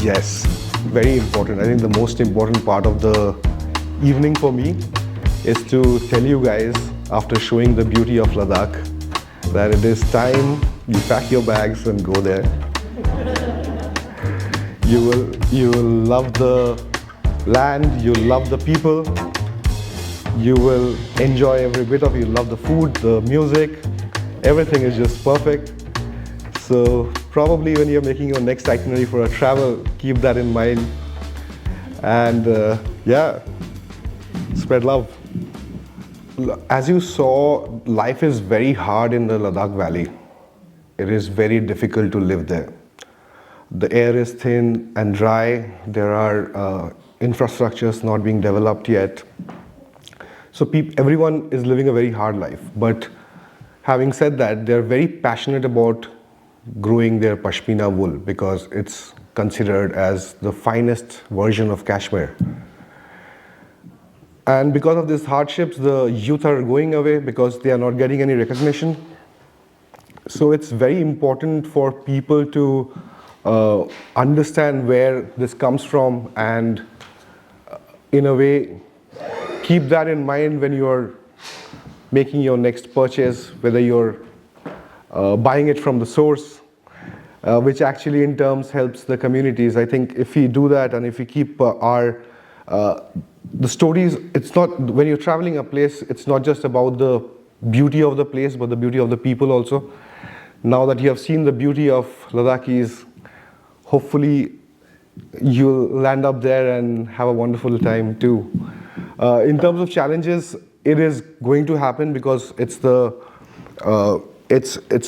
Yes, very important. I think the most important part of the evening for me is to tell you guys, after showing the beauty of Ladakh, that it is time you pack your bags and go there. You will love the land, you'll love the people, you will enjoy every bit of it. You love the food, the music, everything is just perfect. So probably when you're making your next itinerary for a travel, keep that in mind. And yeah, spread love. As you saw, life is very hard in the Ladakh Valley. It is very difficult to live there. The air is thin and dry. There are infrastructures not being developed yet. So everyone is living a very hard life. But having said that, they're very passionate about growing their pashmina wool because it's considered as the finest version of cashmere. And because of these hardships, the youth are going away because they are not getting any recognition. So it's very important for people to understand where this comes from and in a way keep that in mind when you're making your next purchase, whether you're buying it from the source, which actually in terms helps the communities. I think if we do that and if we keep the stories, it's not, when you're traveling a place, it's not just about the beauty of the place, but the beauty of the people also. Now that you have seen the beauty of Ladakhis, hopefully you'll land up there and have a wonderful time too. In terms of challenges, it is going to happen because it's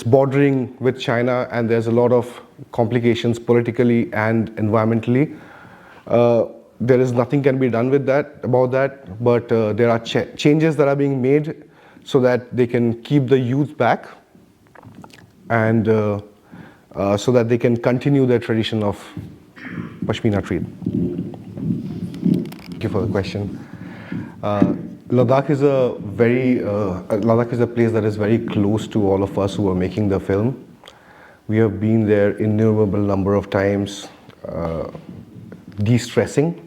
bordering with China and there's a lot of complications politically and environmentally. There is nothing can be done with about that, but there are changes that are being made so that they can keep the youth back and so that they can continue their tradition of pashmina trade. Thank you for the question. Ladakh is a place that is very close to all of us who are making the film. We have been there innumerable number of times, de-stressing,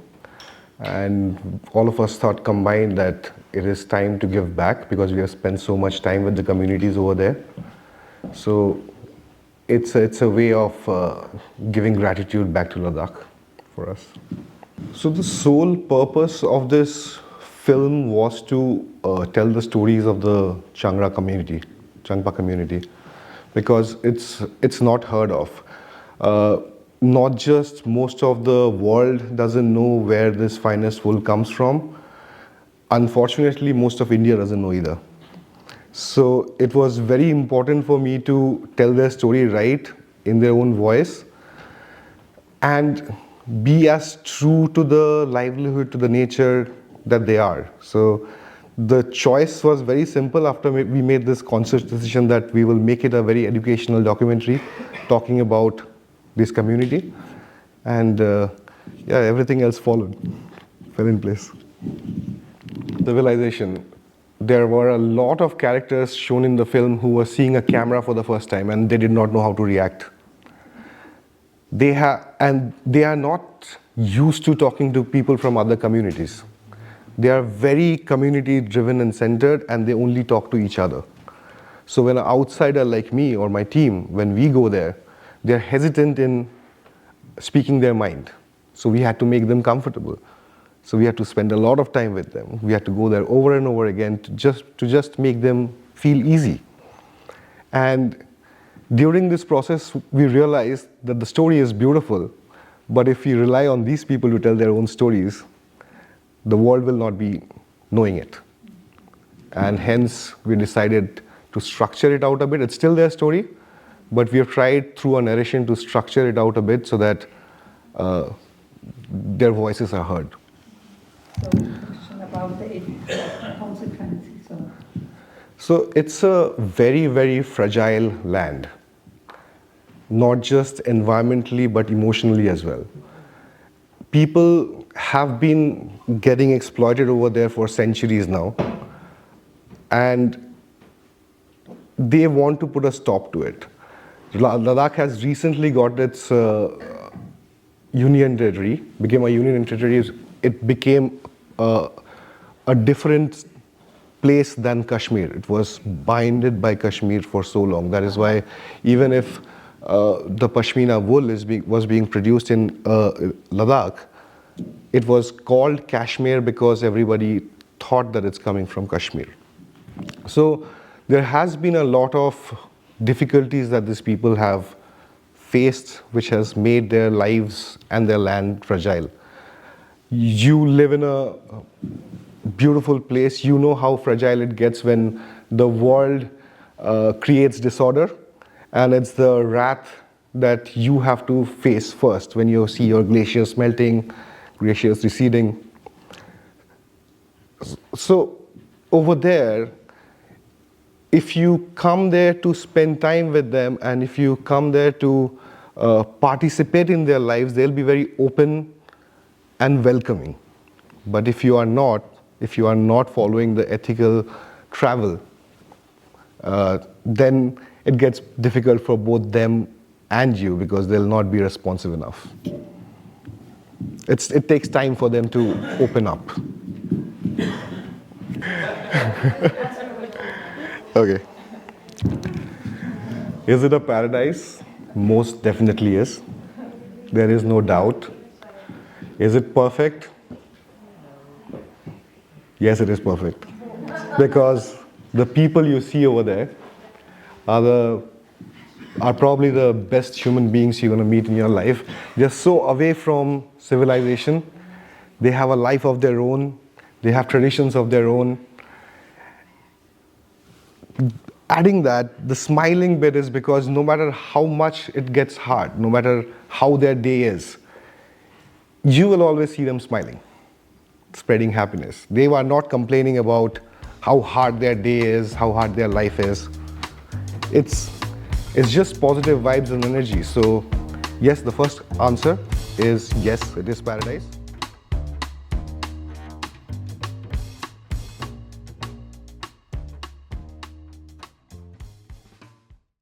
and all of us thought combined that it is time to give back because we have spent so much time with the communities over there. So it's a way of giving gratitude back to Ladakh for us. So the sole purpose of this film was to tell the stories of the Changra community, Changpa community, because it's not heard of. Not just most of the world doesn't know where this finest wool comes from. Unfortunately, most of India doesn't know either. So it was very important for me to tell their story right in their own voice and be as true to the livelihood, to the nature that they are. So the choice was very simple after we made this conscious decision that we will make it a very educational documentary talking about this community, and yeah, everything else followed, fell in place. Civilization. There were a lot of characters shown in the film who were seeing a camera for the first time and they did not know how to react. They are not used to talking to people from other communities. They are very community driven and centered and they only talk to each other. So when an outsider like me or my team, when we go there, they're hesitant in speaking their mind. So we had to make them comfortable. So we had to spend a lot of time with them. We had to go there over and over again to just make them feel easy. And during this process, we realized that the story is beautiful, but if we rely on these people to tell their own stories, the world will not be knowing it. And hence, we decided to structure it out a bit. It's still their story, but we have tried through a narration to structure it out a bit so that their voices are heard. So, question about the consequences of... So it's a very, very fragile land, not just environmentally, but emotionally as well. People have been getting exploited over there for centuries now, and they want to put a stop to it. Ladakh has recently got its union territory, became a union territory, it became a different place than Kashmir. It was binded by Kashmir for so long. That is why even if the Pashmina wool was being produced in Ladakh, it was called Kashmir because everybody thought that it's coming from Kashmir. So there has been a lot of difficulties that these people have faced, which has made their lives and their land fragile. You live in a beautiful place, you know how fragile it gets when the world creates disorder, and it's the wrath that you have to face first when you see your glaciers melting, glaciers receding. So over there, if you come there to spend time with them, and if you come there to participate in their lives, they'll be very open and welcoming. But if you are not following the ethical travel, then it gets difficult for both them and you, because they'll not be responsive enough. It takes time for them to open up. Okay. Is it a paradise? Most definitely is. There is no doubt. Is it perfect? Yes, it is perfect. Because the people you see over there are probably the best human beings you're going to meet in your life. They're so away from civilization. They have a life of their own. They have traditions of their own. Adding that, the smiling bit is because no matter how much it gets hard, no matter how their day is, you will always see them smiling, spreading happiness. They are not complaining about how hard their day is, how hard their life is. It's just positive vibes and energy. So yes, the first answer is yes, it is paradise.